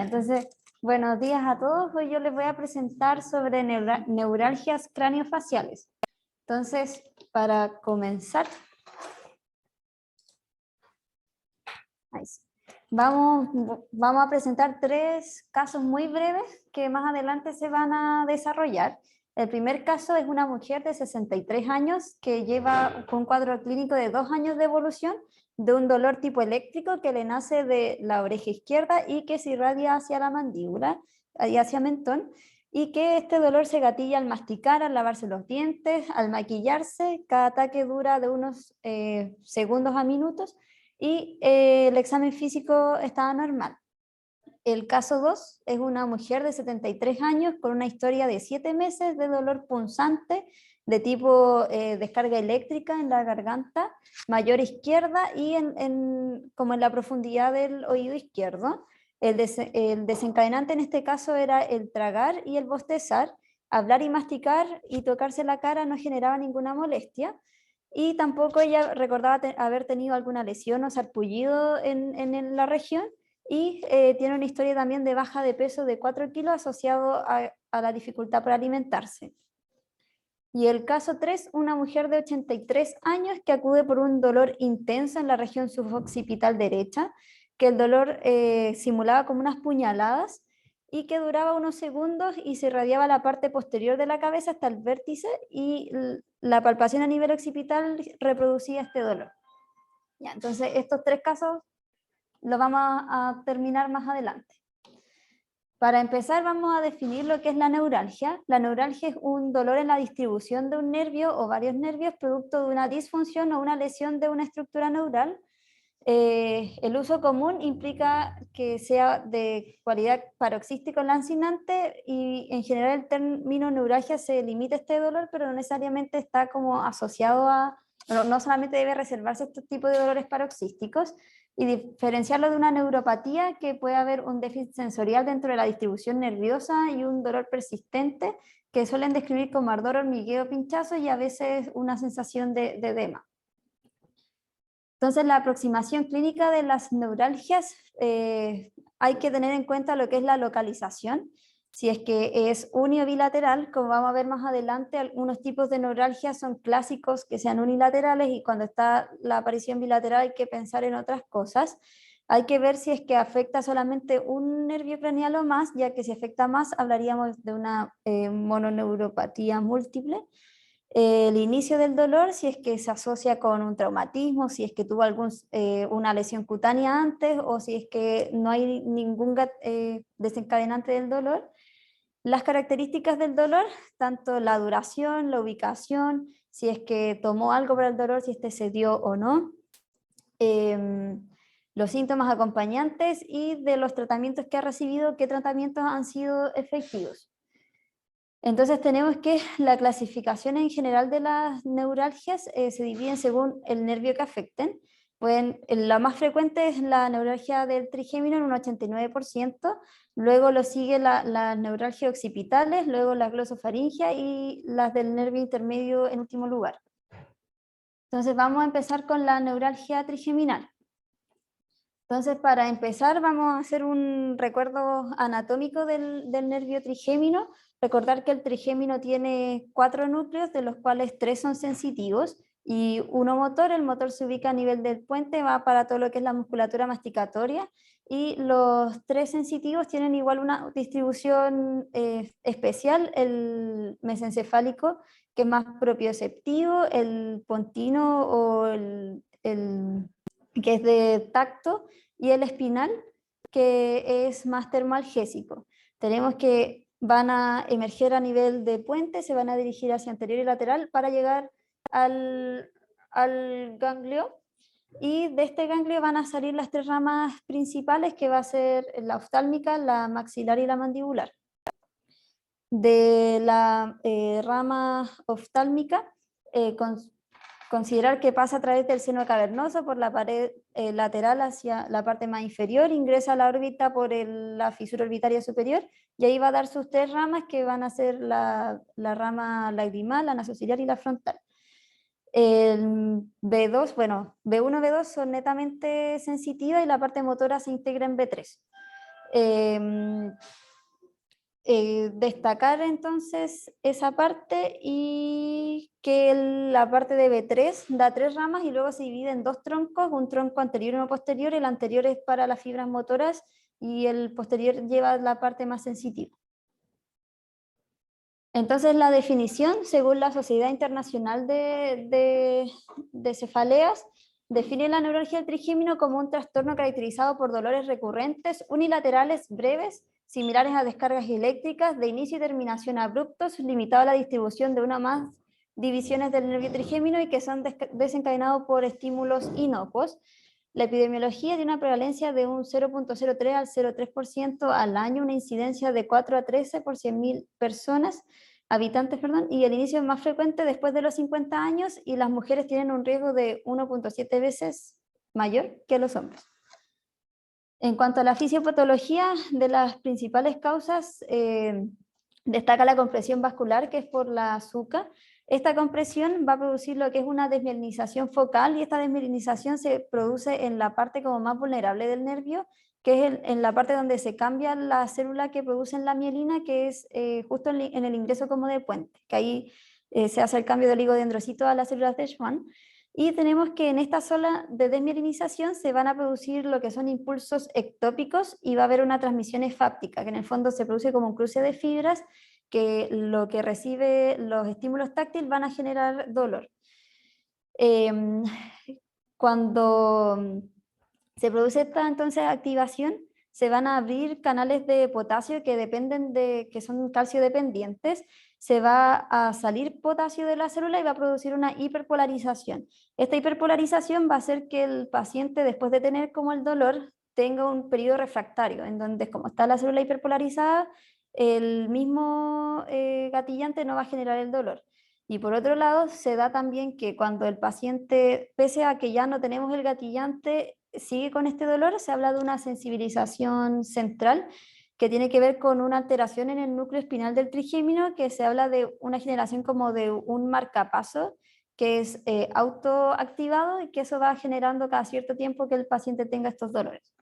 Entonces, buenos días a todos. Hoy yo les voy a presentar sobre neuralgias craniofaciales. Entonces, para comenzar, vamos a presentar tres casos muy breves que más adelante se van a desarrollar. El primer caso es una mujer de 63 años que lleva con un cuadro clínico de 2 años de evolución de un dolor tipo eléctrico que le nace de la oreja izquierda y que se irradia hacia la mandíbula y hacia mentón, y que este dolor se gatilla al masticar, al lavarse los dientes, al maquillarse. Cada ataque dura de unos segundos a minutos y el examen físico estaba normal. El caso 2 es una mujer de 73 años con una historia de 7 meses de dolor punzante de tipo descarga eléctrica en la garganta mayor izquierda y como en la profundidad del oído izquierdo. El desencadenante en este caso era el tragar y el bostezar. Hablar y masticar y tocarse la cara no generaba ninguna molestia. Y tampoco ella recordaba haber tenido alguna lesión o sarpullido en la región, y tiene una historia también de baja de peso de 4 kilos asociado a la dificultad para alimentarse. Y el caso 3, una mujer de 83 años que acude por un dolor intenso en la región suboccipital derecha, que el dolor simulaba como unas puñaladas y que duraba unos segundos y se irradiaba la parte posterior de la cabeza hasta el vértice, y la palpación a nivel occipital reproducía este dolor. Ya, entonces estos tres casos los vamos a terminar más adelante. Para empezar vamos a definir lo que es la neuralgia. La neuralgia es un dolor en la distribución de un nervio o varios nervios producto de una disfunción o una lesión de una estructura neural. El uso común implica que sea de cualidad paroxístico-lancinante, y en general el término neuralgia se limita a este dolor, pero no necesariamente está como asociado a, no solamente debe reservarse este tipo de dolores paroxísticos, y diferenciarlo de una neuropatía, que puede haber un déficit sensorial dentro de la distribución nerviosa y un dolor persistente que suelen describir como ardor, hormigueo, pinchazo y a veces una sensación de edema. Entonces, la aproximación clínica de las neuralgias, hay que tener en cuenta lo que es la localización. Si es que es uni o bilateral, como vamos a ver más adelante, algunos tipos de neuralgias son clásicos que sean unilaterales, y cuando está la aparición bilateral hay que pensar en otras cosas. Hay que ver si es que afecta solamente un nervio craneal o más, ya que si afecta más hablaríamos de una mononeuropatía múltiple. El inicio del dolor, si es que se asocia con un traumatismo, si es que tuvo una lesión cutánea antes, o si es que no hay ningún desencadenante del dolor. Las características del dolor, tanto la duración, la ubicación, si es que tomó algo para el dolor, si este se dio o no, los síntomas acompañantes y de los tratamientos que ha recibido, qué tratamientos han sido efectivos. Entonces tenemos que la clasificación en general de las neuralgias se dividen según el nervio que afecten. La más frecuente es la neuralgia del trigémino en un 89%, luego lo sigue las neuralgias occipitales, luego la glosofaringia y las del nervio intermedio en último lugar. Entonces vamos a empezar con la neuralgia trigeminal. Entonces, para empezar, vamos a hacer un recuerdo anatómico del nervio trigémino. Recordar que el trigémino tiene 4 núcleos, de los cuales 3 son sensitivos y uno motor. El motor se ubica a nivel del puente, va para todo lo que es la musculatura masticatoria, y los 3 sensitivos tienen igual una distribución especial: el mesencefálico, que es más propioceptivo, el pontino o que es de tacto, y el espinal, que es más termoalgésico. Tenemos que van a emerger a nivel de puente, se van a dirigir hacia anterior y lateral para llegar al ganglio, y de este ganglio van a salir las 3 ramas principales, que va a ser la oftálmica, la maxilar y la mandibular. De la rama oftálmica, considerar que pasa a través del seno cavernoso por la pared lateral hacia la parte más inferior, ingresa a la órbita por la fisura orbitaria superior, y ahí va a dar sus 3 ramas, que van a ser la rama lagrimal, la nasociliar y la frontal. El B2, bueno, B1 y B2 son netamente sensitivas y la parte motora se integra en B3. Em, Destacar entonces esa parte y que la parte de B3 da 3 ramas y luego se divide en 2 troncos, un tronco anterior y uno posterior. El anterior es para las fibras motoras y el posterior lleva la parte más sensitiva. Entonces la definición, según la Sociedad Internacional de Cefaleas, define la neuralgia del trigémino como un trastorno caracterizado por dolores recurrentes, unilaterales, breves, similares a descargas eléctricas, de inicio y terminación abruptos, limitado a la distribución de una o más divisiones del nervio trigémino y que son desencadenados por estímulos inocuos. La epidemiología tiene una prevalencia de un 0,03 al 0,3% al año, una incidencia de 4 a 13 por 100.000 personas, habitantes, perdón, y el inicio es más frecuente después de los 50 años y las mujeres tienen un riesgo de 1,7 veces mayor que los hombres. En cuanto a la fisiopatología, de las principales causas, destaca la compresión vascular, que es por la azúcar. Esta compresión va a producir lo que es una desmielinización focal y esta desmielinización se produce en la parte como más vulnerable del nervio, que es en la parte donde se cambia la célula que produce la mielina, que es justo en el ingreso como de puente, que ahí se hace el cambio del oligodendrocito a las células de Schwann. Y tenemos que en esta zona de desmielinización se van a producir lo que son impulsos ectópicos y va a haber una transmisión efáptica, que en el fondo se produce como un cruce de fibras que lo que recibe los estímulos táctiles van a generar dolor. Cuando se produce esta entonces activación, se van a abrir canales de potasio que dependen que son calcio dependientes, se va a salir potasio de la célula y va a producir una hiperpolarización. Esta hiperpolarización va a hacer que el paciente, después de tener como el dolor, tenga un periodo refractario, en donde como está la célula hiperpolarizada, el mismo gatillante no va a generar el dolor. Y por otro lado, se da también que cuando el paciente, pese a que ya no tenemos el gatillante, sigue con este dolor, se habla de una sensibilización central que tiene que ver con una alteración en el núcleo espinal del trigémino, que se habla de una generación como de un marcapaso que es autoactivado y que eso va generando cada cierto tiempo que el paciente tenga estos dolores.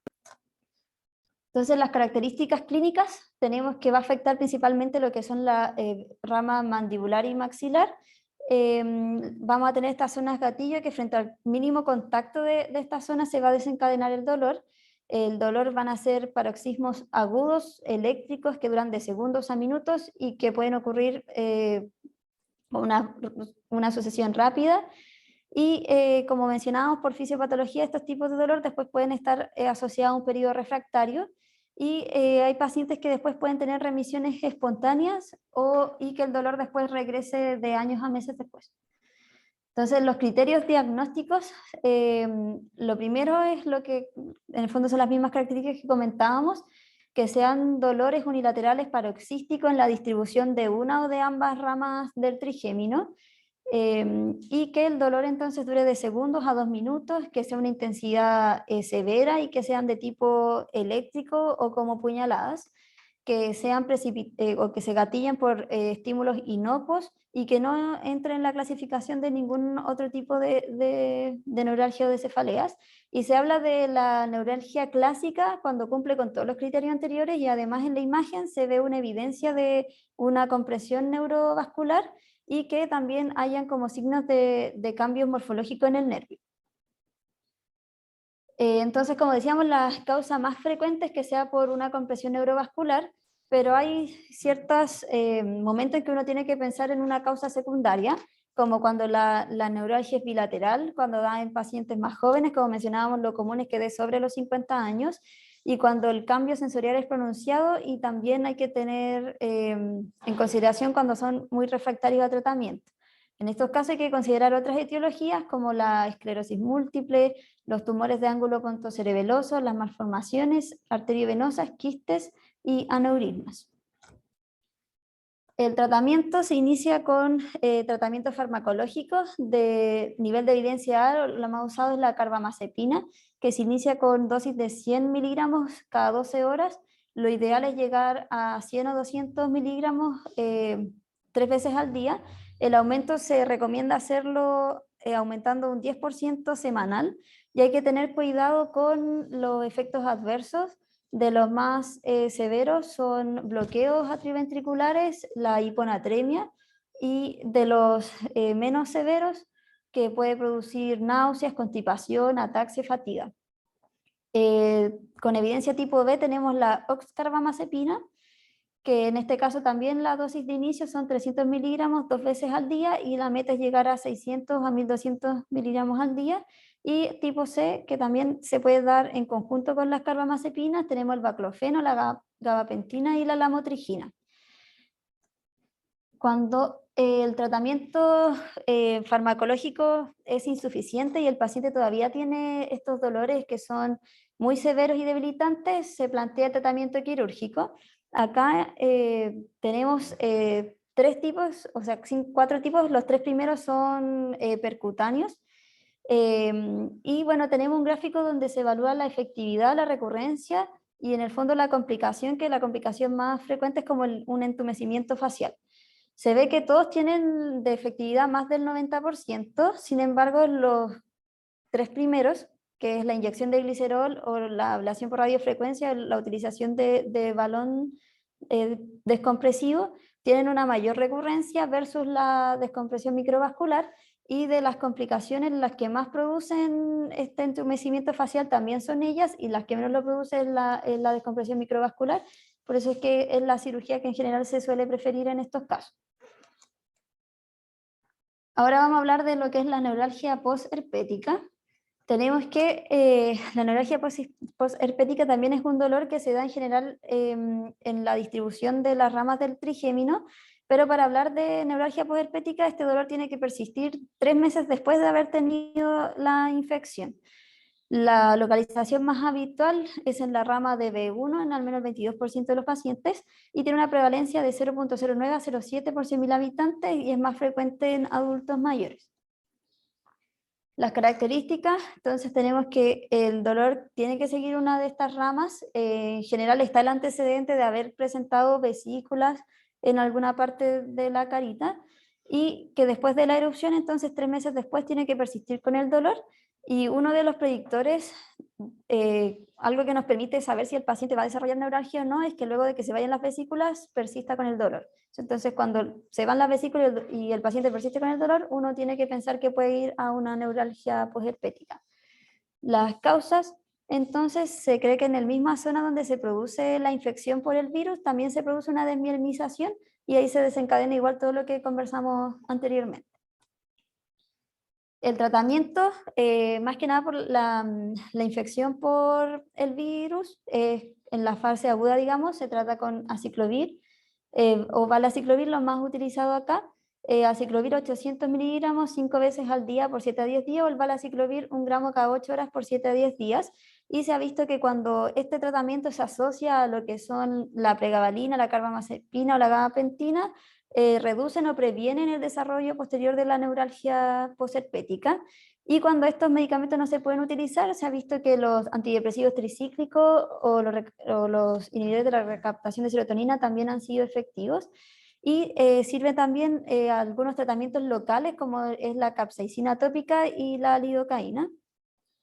Entonces, las características clínicas tenemos que va a afectar principalmente lo que son la rama mandibular y maxilar. Vamos a tener estas zonas gatillo que frente al mínimo contacto de estas zonas se va a desencadenar el dolor. El dolor van a ser paroxismos agudos, eléctricos, que duran de segundos a minutos y que pueden ocurrir una sucesión rápida. Y como mencionábamos por fisiopatología, estos tipos de dolor después pueden estar asociados a un periodo refractario y hay pacientes que después pueden tener remisiones espontáneas y que el dolor después regrese de años a meses después. Entonces, los criterios diagnósticos, lo primero es lo que en el fondo son las mismas características que comentábamos, que sean dolores unilaterales paroxísticos en la distribución de una o de ambas ramas del trigémino, y que el dolor entonces dure de segundos a 2 minutos, que sea una intensidad severa y que sean de tipo eléctrico o como puñaladas, que sean o que se gatillen por estímulos inocuos y que no entren en la clasificación de ningún otro tipo de neuralgia o de cefaleas. Y se habla de la neuralgia clásica cuando cumple con todos los criterios anteriores y además en la imagen se ve una evidencia de una compresión neurovascular y que también hayan como signos de cambios morfológicos en el nervio. Entonces, como decíamos, la causa más frecuente es que sea por una compresión neurovascular, pero hay ciertos momentos en que uno tiene que pensar en una causa secundaria, como cuando la neuralgia es bilateral, cuando da en pacientes más jóvenes, como mencionábamos, lo común es que dé sobre los 50 años, y cuando el cambio sensorial es pronunciado, y también hay que tener en consideración cuando son muy refractarios a tratamiento. En estos casos hay que considerar otras etiologías como la esclerosis múltiple, los tumores de ángulo pontocerebeloso, las malformaciones arteriovenosas, quistes y aneurismas. El tratamiento se inicia con tratamientos farmacológicos de nivel de evidencia A, lo más usado es la carbamazepina, que se inicia con dosis de 100 miligramos cada 12 horas. Lo ideal es llegar a 100 o 200 miligramos 3 veces al día. El aumento se recomienda hacerlo aumentando un 10% semanal y hay que tener cuidado con los efectos adversos. De los más severos son bloqueos atrioventriculares, la hiponatremia, y de los menos severos, que puede producir náuseas, constipación, ataxia, fatiga. Con evidencia tipo B tenemos la oxcarbamazepina, que en este caso también la dosis de inicio son 300 miligramos 2 veces al día y la meta es llegar a 600 a 1200 miligramos al día. Y tipo C, que también se puede dar en conjunto con las carbamazepinas, tenemos el baclofeno, la gabapentina y la lamotrigina. Cuando el tratamiento farmacológico es insuficiente y el paciente todavía tiene estos dolores que son muy severos y debilitantes, se plantea el tratamiento quirúrgico. Acá tenemos 3 tipos, o sea, 4 tipos. Los 3 primeros son percutáneos. Y bueno, tenemos un gráfico donde se evalúa la efectividad, la recurrencia y en el fondo la complicación, que la complicación más frecuente es como un entumecimiento facial. Se ve que todos tienen de efectividad más del 90%, sin embargo, los 3 primeros, que es la inyección de glicerol o la ablación por radiofrecuencia, la utilización de balón descompresivo, tienen una mayor recurrencia versus la descompresión microvascular, y de las complicaciones las que más producen este entumecimiento facial también son ellas, y las que menos lo producen es la descompresión microvascular. Por eso es que es la cirugía que en general se suele preferir en estos casos. Ahora vamos a hablar de lo que es la neuralgia posherpética. Tenemos que la neuralgia posherpética también es un dolor que se da en general en la distribución de las ramas del trigémino, pero para hablar de neuralgia posherpética, este dolor tiene que persistir 3 meses después de haber tenido la infección. La localización más habitual es en la rama de B1 en al menos el 22% de los pacientes, y tiene una prevalencia de 0,09 a 0,7 por 100.000 habitantes, y es más frecuente en adultos mayores. Las características, entonces tenemos que el dolor tiene que seguir una de estas ramas. En general está el antecedente de haber presentado vesículas en alguna parte de la carita, y que después de la erupción, entonces 3 meses después tiene que persistir con el dolor. Y uno de los predictores, algo que nos permite saber si el paciente va a desarrollar neuralgia o no, es que luego de que se vayan las vesículas persista con el dolor. Entonces, cuando se van las vesículas y el paciente persiste con el dolor, uno tiene que pensar que puede ir a una neuralgia posherpética. Las causas, entonces, se cree que en la misma zona donde se produce la infección por el virus también se produce una desmielinización, y ahí se desencadena igual todo lo que conversamos anteriormente. El tratamiento, más que nada por la infección por el virus, en la fase aguda, digamos, se trata con aciclovir o valaciclovir, lo más utilizado acá. Aciclovir 800 miligramos 5 veces al día por 7 a 10 días, o el valaciclovir 1 gramo cada 8 horas por 7 a 10 días. Y se ha visto que cuando este tratamiento se asocia a lo que son la pregabalina, la carbamazepina o la gabapentina, reducen o previenen el desarrollo posterior de la neuralgia posherpética. Y cuando estos medicamentos no se pueden utilizar, se ha visto que los antidepresivos tricíclicos o los inhibidores de la recaptación de serotonina también han sido efectivos. Y sirven también algunos tratamientos locales, como es la capsaicina tópica y la lidocaína.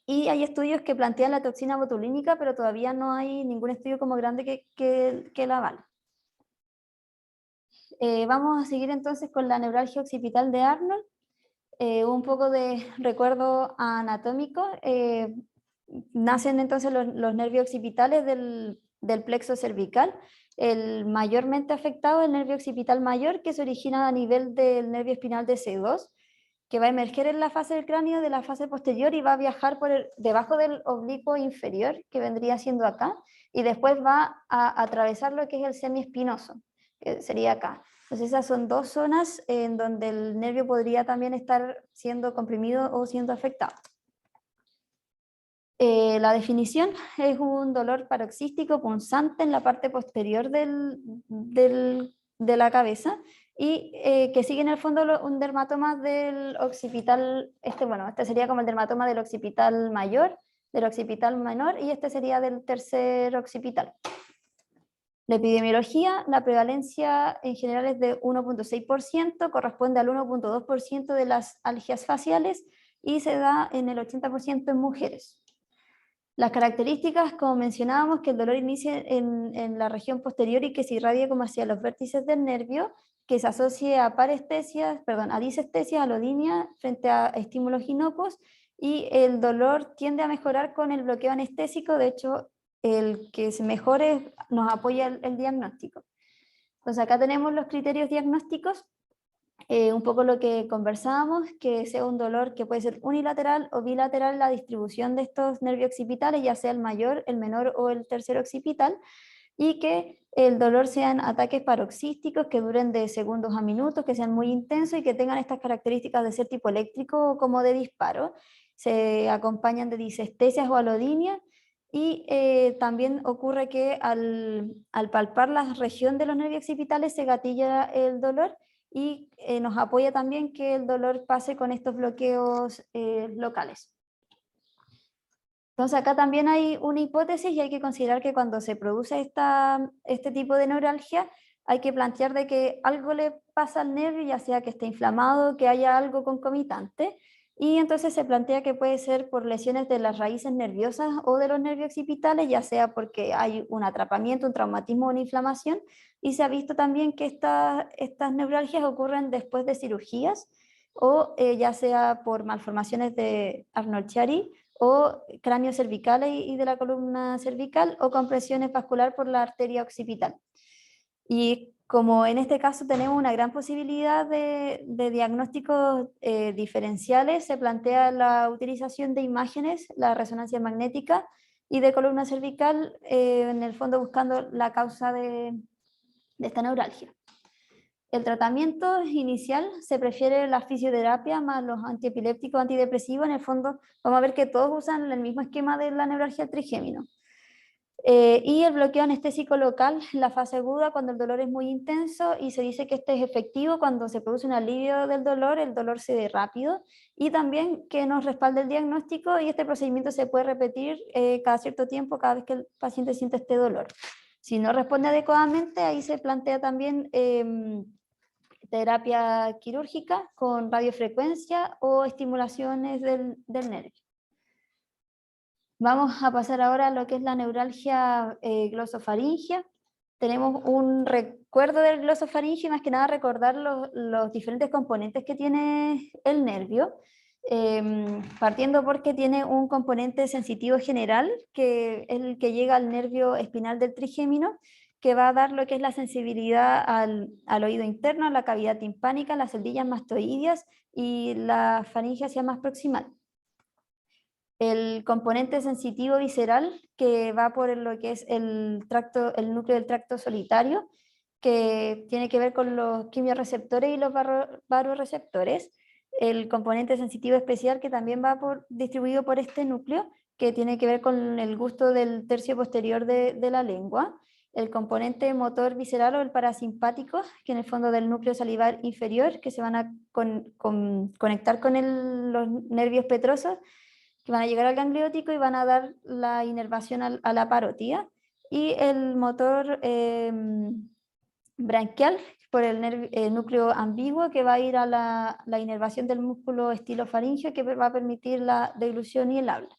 Y hay estudios que plantean la toxina botulínica, pero todavía no hay ningún estudio como grande que la avala. Vamos a seguir entonces con la neuralgia occipital de Arnold. Un poco de recuerdo anatómico. Nacen entonces los nervios occipitales del plexo cervical. El mayormente afectado es el nervio occipital mayor, que se origina a nivel del nervio espinal de C2, que va a emerger en la fase del cráneo de la fase posterior y va a viajar por debajo del oblicuo inferior, que vendría siendo acá, y después va a atravesar lo que es el semiespinoso, que sería acá. Entonces esas son 2 zonas en donde el nervio podría también estar siendo comprimido o siendo afectado. La definición es un dolor paroxístico punzante en la parte posterior de la cabeza, y que sigue en el fondo un dermatoma del occipital, este sería como el dermatoma del occipital mayor, del occipital menor, y este sería del tercer occipital. La epidemiología, la prevalencia en general es de 1,6%, corresponde al 1,2% de las algias faciales, y se da en el 80% en mujeres. Las características, como mencionábamos, que el dolor inicie en la región posterior y que se irradie como hacia los vértices del nervio, que se asocie a parestesias, perdón, a disestesias, alodinia frente a estímulos inocuos, y el dolor tiende a mejorar con el bloqueo anestésico. De hecho, el que se mejore nos apoya el diagnóstico. Entonces acá tenemos los criterios diagnósticos. Un poco lo que conversábamos, que sea un dolor que puede ser unilateral o bilateral la distribución de estos nervios occipitales, ya sea el mayor, el menor o el tercero occipital, y que el dolor sean ataques paroxísticos que duren de segundos a minutos, que sean muy intensos y que tengan estas características de ser tipo eléctrico o como de disparo. Se acompañan de disestesias o alodinia, y también ocurre que al palpar la región de los nervios occipitales se gatilla el dolor, y nos apoya también que el dolor pase con estos bloqueos locales. Entonces acá también hay una hipótesis, y hay que considerar que cuando se produce este tipo de neuralgia hay que plantear de que algo le pasa al nervio, ya sea que esté inflamado, que haya algo concomitante, y entonces se plantea que puede ser por lesiones de las raíces nerviosas o de los nervios occipitales, ya sea porque hay un atrapamiento, un traumatismo o una inflamación, y se ha visto también que estas neuralgias ocurren después de cirugías, o ya sea por malformaciones de Arnold-Chiari o cráneos cervicales y de la columna cervical, o compresiones vascular por la arteria occipital. Y como en este caso tenemos una gran posibilidad de diagnósticos diferenciales, se plantea la utilización de imágenes, la resonancia magnética y de columna cervical, en el fondo buscando la causa de esta neuralgia. El tratamiento inicial se prefiere la fisioterapia más los antiepilépticos, antidepresivos. En el fondo vamos a ver que todos usan el mismo esquema de la neuralgia trigémino. Y el bloqueo anestésico local en la fase aguda, cuando el dolor es muy intenso, y se dice que este es efectivo cuando se produce un alivio del dolor, el dolor se ve rápido, y también que nos respalde el diagnóstico, y este procedimiento se puede repetir cada cierto tiempo, cada vez que el paciente siente este dolor. Si no responde adecuadamente, ahí se plantea también terapia quirúrgica con radiofrecuencia o estimulaciones del nervio. Vamos a pasar ahora a lo que es la neuralgia glosofaringea. Tenemos un recuerdo del glosofaringeo, más que nada recordar los diferentes componentes que tiene el nervio, partiendo porque tiene un componente sensitivo general, que es el que llega al nervio espinal del trigémino, que va a dar lo que es la sensibilidad al oído interno, a la cavidad timpánica, las celdillas mastoideas y la faringe hacia más proximal. El componente sensitivo visceral, que va por lo que es el núcleo del tracto solitario, que tiene que ver con los quimiorreceptores y los baroreceptores. El componente sensitivo especial, que también va distribuido por este núcleo, que tiene que ver con el gusto del tercio posterior de la lengua. El componente motor visceral o el parasimpático, que en el fondo del núcleo salivar inferior, que se van a conectar con los nervios petrosos, que van a llegar al gangliótico y van a dar la inervación a la parótida. Y el motor branquial por el núcleo ambiguo, que va a ir a la inervación del músculo estilofaringeo, que va a permitir la deglución y el habla.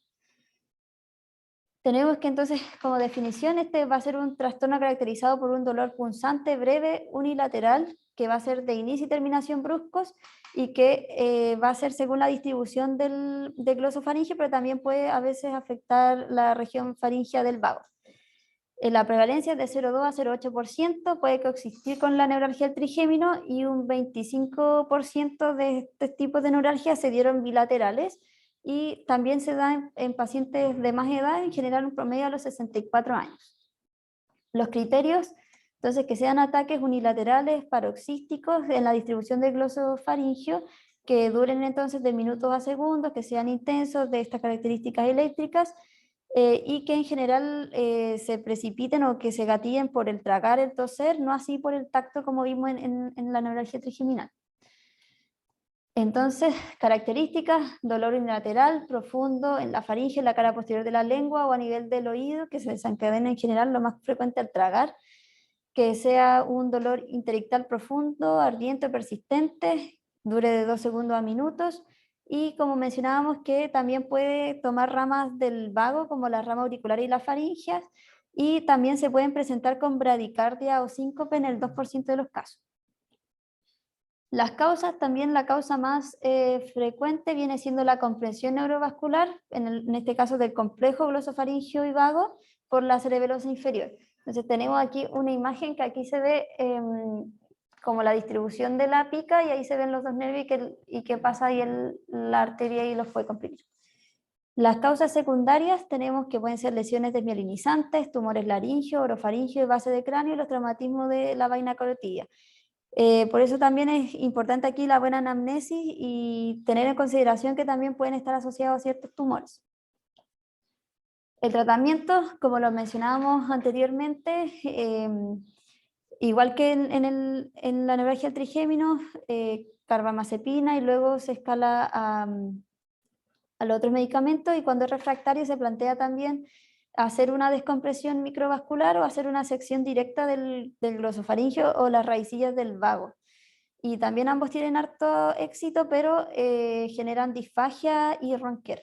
Tenemos que entonces, como definición, este va a ser un trastorno caracterizado por un dolor punzante, breve, unilateral, que va a ser de inicio y terminación bruscos, y que va a ser según la distribución del glosofaringeo, pero también puede a veces afectar la región faríngea del vago. La prevalencia es de 0,2 a 0,8%, puede coexistir con la neuralgia del trigémino, y un 25% de este tipo de neuralgia se dieron bilaterales, y también se da en pacientes de más edad, en general un promedio a los 64 años. Los criterios, entonces, que sean ataques unilaterales, paroxísticos en la distribución del glosofaringeo, que duren entonces de minutos a segundos, que sean intensos, de estas características eléctricas, y que en general se precipiten o que se gatillen por el tragar, el toser, no así por el tacto como vimos en la neuralgia trigeminal. Entonces, características: dolor unilateral, profundo en la faringe, en la cara posterior de la lengua o a nivel del oído, que se desencadena en general lo más frecuente al tragar, que sea un dolor interictal profundo, ardiente o persistente, dure de 2 segundos a minutos, y como mencionábamos que también puede tomar ramas del vago como la rama auricular y las faringeas, y también se pueden presentar con bradicardia o síncope en el 2% de los casos. Las causas, también la causa más frecuente viene siendo la compresión neurovascular, en este caso del complejo glosofaringeo y vago, por la cerebelosa inferior. Entonces tenemos aquí una imagen que aquí se ve como la distribución de la pica, y ahí se ven los dos nervios y qué pasa ahí la arteria y los puede comprimir. Las causas secundarias tenemos que pueden ser lesiones desmielinizantes, tumores laringio, orofaringio y base de cráneo y los traumatismos de la vaina carotidia. Por eso también es importante aquí la buena anamnesis y tener en consideración que también pueden estar asociados a ciertos tumores. El tratamiento, como lo mencionábamos anteriormente, igual que en la neuralgia del trigémino, carbamazepina, y luego se escala a los otros medicamentos, y cuando es refractario se plantea también hacer una descompresión microvascular o hacer una sección directa del glosofaringeo o las raicillas del vago. Y también ambos tienen harto éxito, pero generan disfagia y ronquera.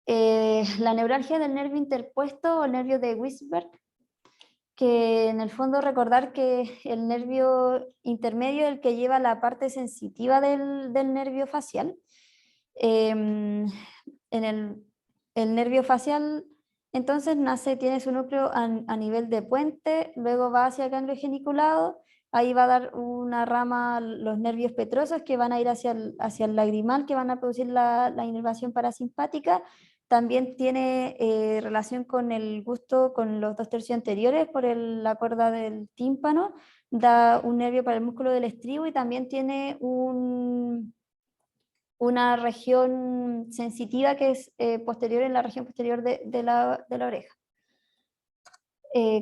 La neuralgia del nervio interpuesto o el nervio de Wisberg, que en el fondo recordar que el nervio intermedio es el que lleva la parte sensitiva del nervio facial. En el nervio facial entonces tiene su núcleo a nivel de puente, luego va hacia el ganglio geniculado, ahí va a dar una rama los nervios petrosos que van a ir hacia el lagrimal, que van a producir la inervación parasimpática. También tiene relación con el gusto con los 2 tercios anteriores por la cuerda del tímpano, da un nervio para el músculo del estribo, y también tiene una región sensitiva que es posterior, en la región posterior de la oreja.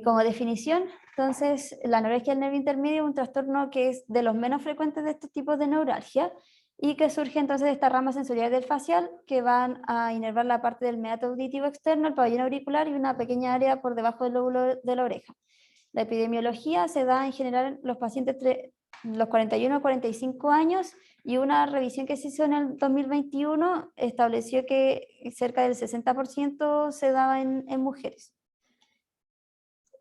Como definición, entonces, la neuralgia del nervio intermedio es un trastorno que es de los menos frecuentes de estos tipos de neuralgia, y que surge entonces de estas ramas sensoriales del facial que van a inervar la parte del meato auditivo externo, el pabellón auricular y una pequeña área por debajo del lóbulo de la oreja. La epidemiología se da en general en los pacientes entre los 41 a 45 años, y una revisión que se hizo en el 2021 estableció que cerca del 60% se daba en mujeres.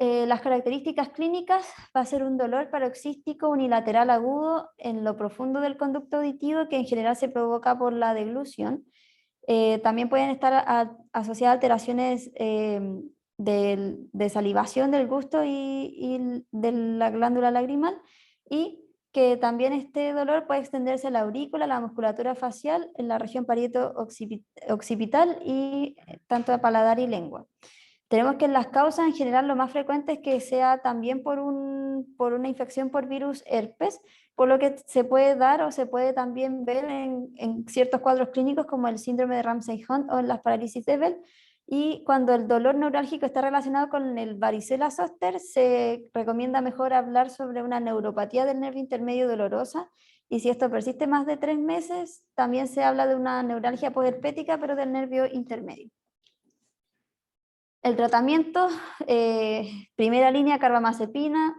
Las características clínicas va a ser un dolor paroxístico unilateral agudo en lo profundo del conducto auditivo, que en general se provoca por la deglución. También pueden estar asociadas alteraciones de salivación del gusto y de la glándula lagrimal, y que también este dolor puede extenderse a la aurícula, la musculatura facial, en la región parieto-occipital y tanto a paladar y lengua. Tenemos que en las causas en general lo más frecuente es que sea también por una infección por virus herpes, por lo que se puede dar o se puede también ver en ciertos cuadros clínicos como el síndrome de Ramsay-Hunt o en las parálisis de Bell. Y cuando el dolor neurálgico está relacionado con el varicela zoster, se recomienda mejor hablar sobre una neuropatía del nervio intermedio dolorosa, y si esto persiste más de 3 meses, también se habla de una neuralgia posherpética, pero del nervio intermedio. El tratamiento, primera línea carbamazepina,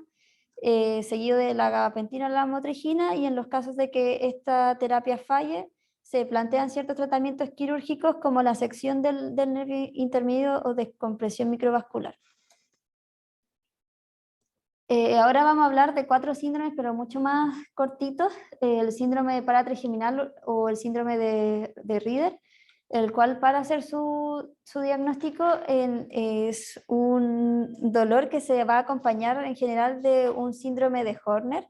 seguido de la gabapentina o la lamotrigina, y en los casos de que esta terapia falle, se plantean ciertos tratamientos quirúrgicos como la sección del nervio intermedio o descompresión microvascular. Ahora vamos a hablar de 4 síndromes, pero mucho más cortitos. El síndrome de paratrigeminal o el síndrome de Rieder, el cual, para hacer su diagnóstico, es un dolor que se va a acompañar en general de un síndrome de Horner.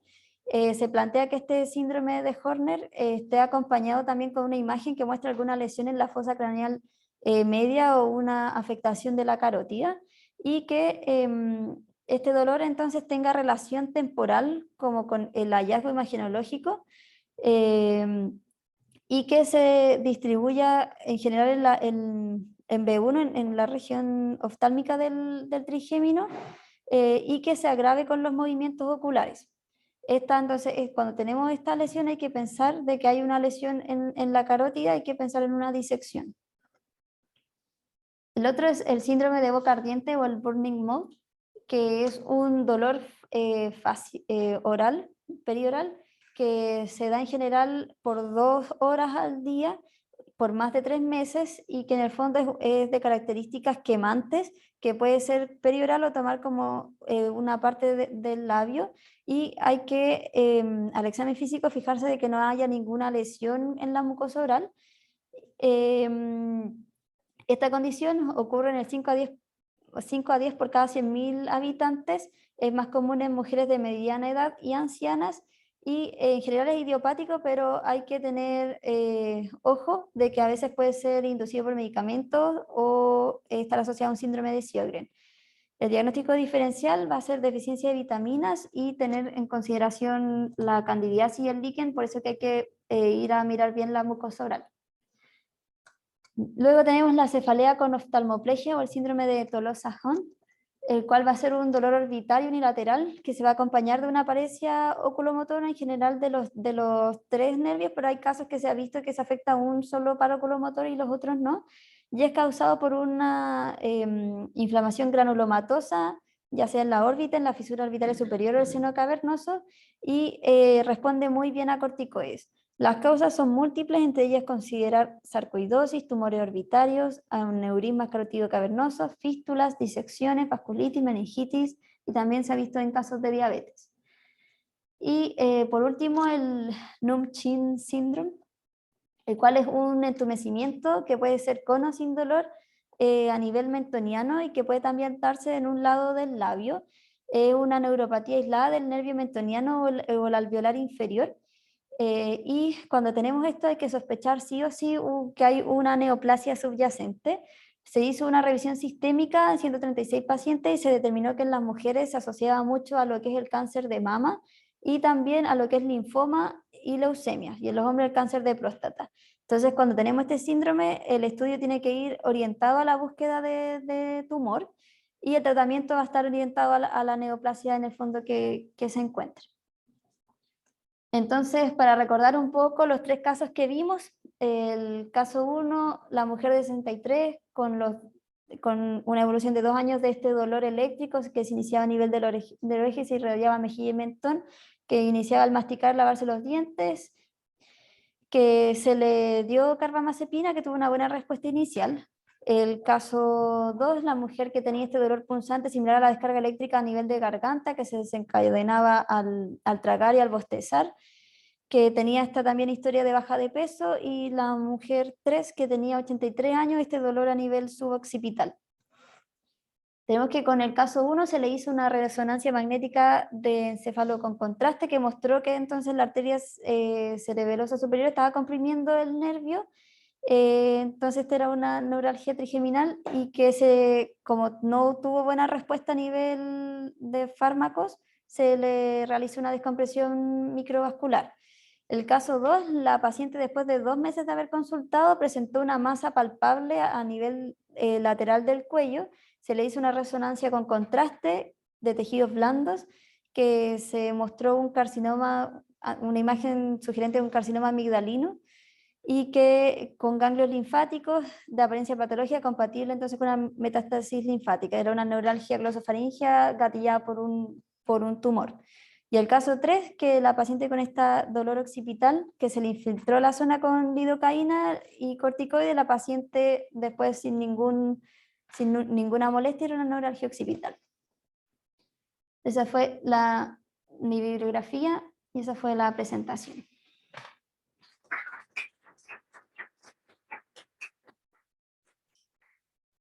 Se plantea que este síndrome de Horner esté acompañado también con una imagen que muestra alguna lesión en la fosa craneal media o una afectación de la carótida, y que este dolor entonces tenga relación temporal como con el hallazgo imagenológico, y que se distribuya en general en B1, en la región oftálmica del trigémino, y que se agrave con los movimientos oculares. Entonces, cuando tenemos esta lesión hay que pensar de que hay una lesión en la carótida, hay que pensar en una disección. El otro es el síndrome de boca ardiente o el burning mouth, que es un dolor oral, perioral, que se da en general por 2 horas al día por más de 3 meses y que en el fondo es de características quemantes, que puede ser perioral o tomar como una parte del labio, y hay que al examen físico fijarse de que no haya ninguna lesión en la mucosa oral. Esta condición ocurre en el 5 a 10 por cada 100.000 habitantes, es más común en mujeres de mediana edad y ancianas, y en general es idiopático, pero hay que tener ojo de que a veces puede ser inducido por medicamentos o estar asociado a un síndrome de Sjögren. El diagnóstico diferencial va a ser deficiencia de vitaminas y tener en consideración la candidiasis y el líquen, por eso que hay que ir a mirar bien la mucosa oral. Luego tenemos la cefalea con oftalmoplegia o el síndrome de Tolosa-Hunt, el cual va a ser un dolor orbitario unilateral que se va a acompañar de una paresia oculomotora en general de los 3 nervios, pero hay casos que se ha visto que se afecta a un solo par oculomotor y los otros no, y es causado por una inflamación granulomatosa, ya sea en la órbita, en la fisura orbital superior o el seno cavernoso, y responde muy bien a corticoides. Las causas son múltiples, entre ellas considerar sarcoidosis, tumores orbitarios, aneurismas carotido-cavernosos, fístulas, disecciones, vasculitis, meningitis, y también se ha visto en casos de diabetes. Y por último, el Num-Chin síndrome, el cual es un entumecimiento que puede ser con o sin dolor a nivel mentoniano y que puede también darse en un lado del labio. Es una neuropatía aislada del nervio mentoniano o el alveolar inferior. Y cuando tenemos esto hay que sospechar sí o sí que hay una neoplasia subyacente. Se hizo una revisión sistémica en 136 pacientes y se determinó que en las mujeres se asociaba mucho a lo que es el cáncer de mama y también a lo que es linfoma y leucemia, y en los hombres el cáncer de próstata. Entonces, cuando tenemos este síndrome, el estudio tiene que ir orientado a la búsqueda de tumor, y el tratamiento va a estar orientado a la neoplasia en el fondo que se encuentra. Entonces, para recordar un poco los 3 casos que vimos, el caso 1, la mujer de 63 con una evolución de 2 años de este dolor eléctrico que se iniciaba a nivel del oreja y se irradiaba mejilla y mentón, que iniciaba al masticar, lavarse los dientes, que se le dio carbamazepina, que tuvo una buena respuesta inicial. El caso 2, la mujer que tenía este dolor punzante similar a la descarga eléctrica a nivel de garganta, que se desencadenaba al tragar y al bostezar, que tenía esta también historia de baja de peso, y la mujer 3, que tenía 83 años, este dolor a nivel suboccipital. Tenemos que con el caso 1 se le hizo una resonancia magnética de encéfalo con contraste que mostró que entonces la arteria cerebelosa superior estaba comprimiendo el nervio. Entonces esta era una neuralgia trigeminal y que como no tuvo buena respuesta a nivel de fármacos, se le realizó una descompresión microvascular. El caso 2, la paciente después de 2 meses de haber consultado presentó una masa palpable a nivel lateral del cuello. Se le hizo una resonancia con contraste de tejidos blandos que se mostró un carcinoma, una imagen sugerente de un carcinoma amigdalino, y que con ganglios linfáticos de apariencia patológica compatible entonces con una metástasis linfática. Era una neuralgia glosofaringea gatillada por un tumor. Y el caso 3, que la paciente con este dolor occipital, que se le infiltró la zona con lidocaína y corticoide, la paciente después sin ninguna molestia, era una neuralgia occipital. Esa fue mi bibliografía y esa fue la presentación.